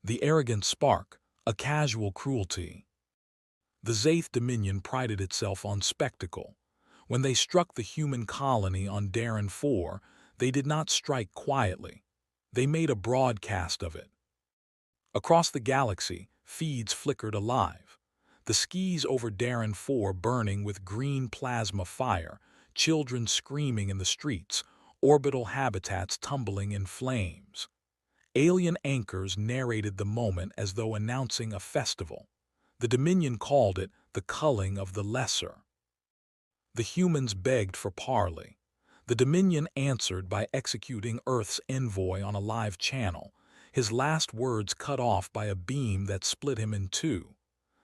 The arrogant spark, a casual cruelty. The Zaith Dominion prided itself on spectacle. When they struck the human colony on Darren 4, they did not strike quietly. They made a broadcast of it. Across the galaxy, feeds flickered alive. The skis over Darren 4 burning with green plasma fire, children screaming in the streets, orbital habitats tumbling in flames. Alien anchors narrated the moment as though announcing a festival. The Dominion called it the culling of the lesser. The humans begged for parley. The Dominion answered by executing Earth's envoy on a live channel, his last words cut off by a beam that split him in two.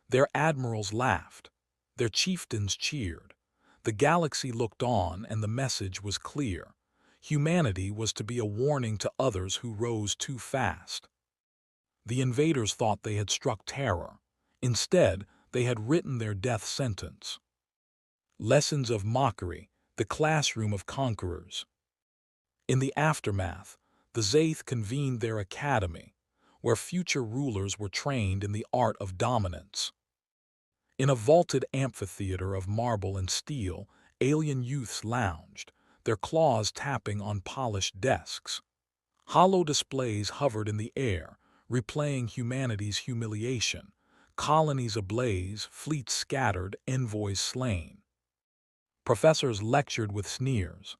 Their admirals laughed. Their chieftains cheered. The galaxy looked on, and the message was clear. Humanity was to be a warning to others who rose too fast. The invaders thought they had struck terror. Instead, they had written their death sentence. Lessons of mockery, the classroom of conquerors. In the aftermath, the Zaith convened their academy, where future rulers were trained in the art of dominance. In a vaulted amphitheater of marble and steel, alien youths lounged, their claws tapping on polished desks. Hollow displays hovered in the air, replaying humanity's humiliation. Colonies ablaze, fleets scattered, envoys slain. Professors lectured with sneers.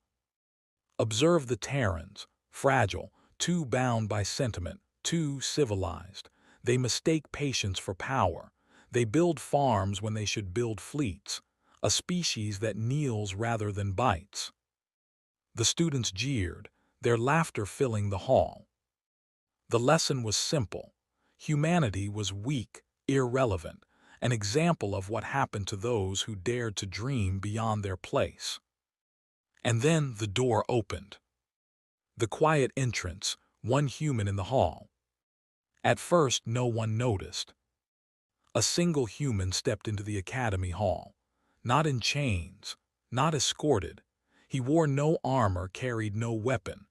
Observe the Terrans, fragile, too bound by sentiment, too civilized. They mistake patience for power. They build farms when they should build fleets, a species that kneels rather than bites. The students jeered, their laughter filling the hall. The lesson was simple. Humanity was weak, irrelevant, an example of what happened to those who dared to dream beyond their place. And then the door opened. The quiet entrance, one human in the hall. At first, no one noticed. A single human stepped into the academy hall, not in chains, not escorted. He wore no armor, carried no weapon,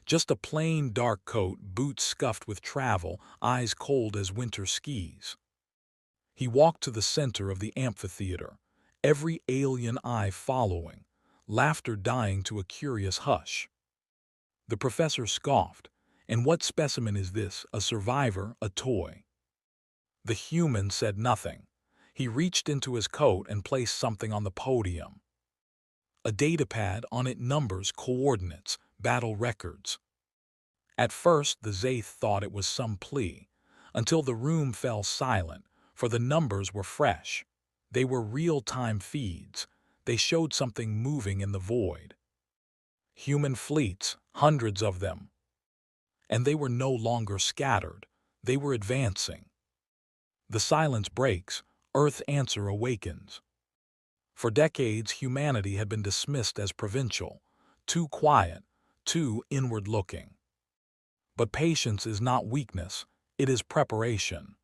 just a plain dark coat, boots scuffed with travel, eyes cold as winter skis. He walked to the center of the amphitheater, every alien eye following, laughter dying to a curious hush. The professor scoffed. And what specimen is this? A survivor, a toy? The human said nothing. He reached into his coat and placed something on the podium. A datapad, on it numbers, coordinates, battle records. At first, the Zaith thought it was some plea, until the room fell silent, for the numbers were fresh. They were real-time feeds. They showed something moving in the void. Human fleets, hundreds of them. And they were no longer scattered. They were advancing. The silence breaks. Earth's answer awakens. For decades, humanity had been dismissed as provincial, too quiet, too inward-looking. But patience is not weakness, it is preparation.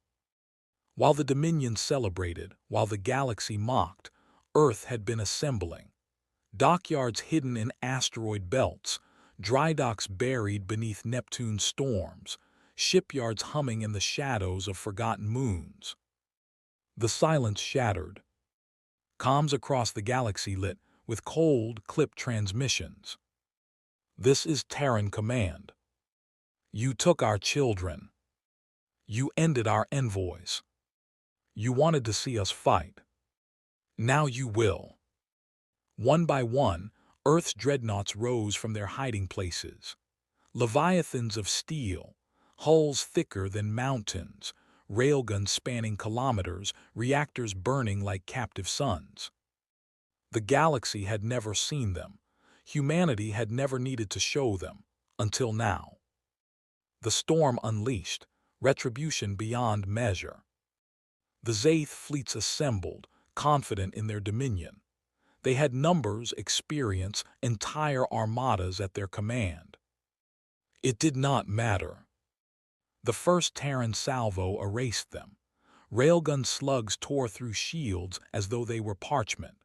While the Dominion celebrated, while the galaxy mocked, Earth had been assembling. Dockyards hidden in asteroid belts, dry docks buried beneath Neptune's storms, shipyards humming in the shadows of forgotten moons. The silence shattered. Comms across the galaxy lit with cold, clipped transmissions. This is Terran Command. You took our children. You ended our envoys. You wanted to see us fight. Now you will. One by one, Earth's dreadnoughts rose from their hiding places. Leviathans of steel, hulls thicker than mountains, railguns spanning kilometers, reactors burning like captive suns. The galaxy had never seen them. Humanity had never needed to show them, until now. The storm unleashed, retribution beyond measure. The Zaith fleets assembled, confident in their dominion. They had numbers, experience, entire armadas at their command. It did not matter. The first Terran salvo erased them. Railgun slugs tore through shields as though they were parchment.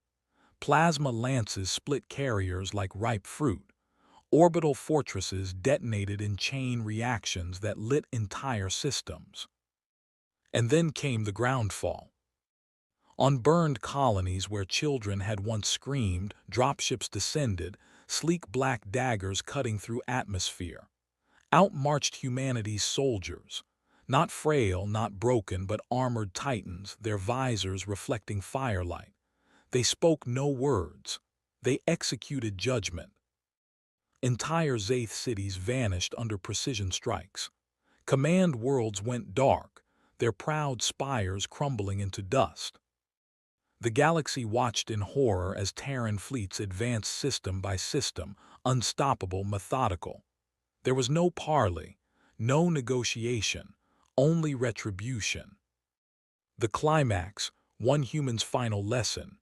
Plasma lances split carriers like ripe fruit. Orbital fortresses detonated in chain reactions that lit entire systems. And then came the groundfall. On burned colonies where children had once screamed, dropships descended, sleek black daggers cutting through atmosphere. Out marched humanity's soldiers, not frail, not broken, but armored titans, their visors reflecting firelight. They spoke no words. They executed judgment. Entire Zaith cities vanished under precision strikes. Command worlds went dark, their proud spires crumbling into dust. The galaxy watched in horror as Terran fleets advanced system by system, unstoppable, methodical. There was no parley, no negotiation, only retribution. The climax, one human's final lesson.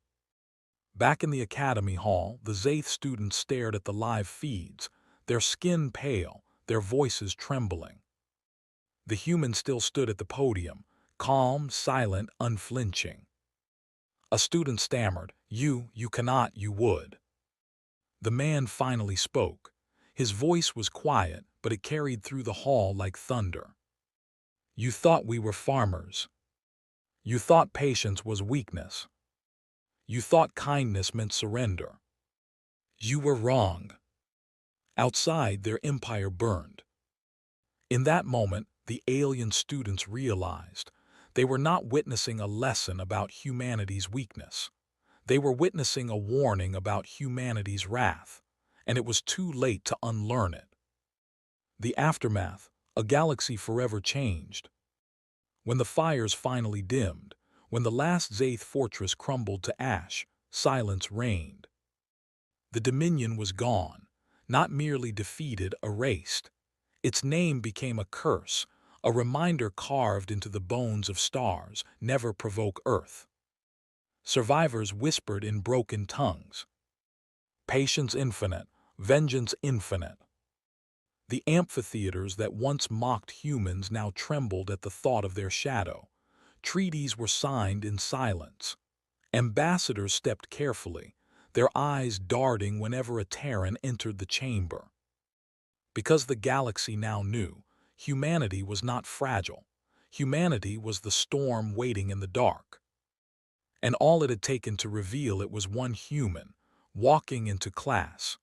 Back in the Academy Hall, the Zaith students stared at the live feeds, their skin pale, their voices trembling. The human still stood at the podium, calm, silent, unflinching. A student stammered, You cannot, you would." The man finally spoke. His voice was quiet, but it carried through the hall like thunder. "You thought we were farmers. You thought patience was weakness. You thought kindness meant surrender. You were wrong." Outside, their empire burned. In that moment, the alien students realized they were not witnessing a lesson about humanity's weakness. They were witnessing a warning about humanity's wrath, and it was too late to unlearn it. The aftermath, a galaxy forever changed. When the fires finally dimmed, when the last Zaith fortress crumbled to ash, silence reigned. The Dominion was gone, not merely defeated, erased. Its name became a curse, a reminder carved into the bones of stars: never provoke Earth. Survivors whispered in broken tongues, "Patience infinite, vengeance infinite." The amphitheaters that once mocked humans now trembled at the thought of their shadow. Treaties were signed in silence. Ambassadors stepped carefully, their eyes darting whenever a Terran entered the chamber. Because the galaxy now knew, humanity was not fragile. Humanity was the storm waiting in the dark. And all it had taken to reveal it was one human, walking into class,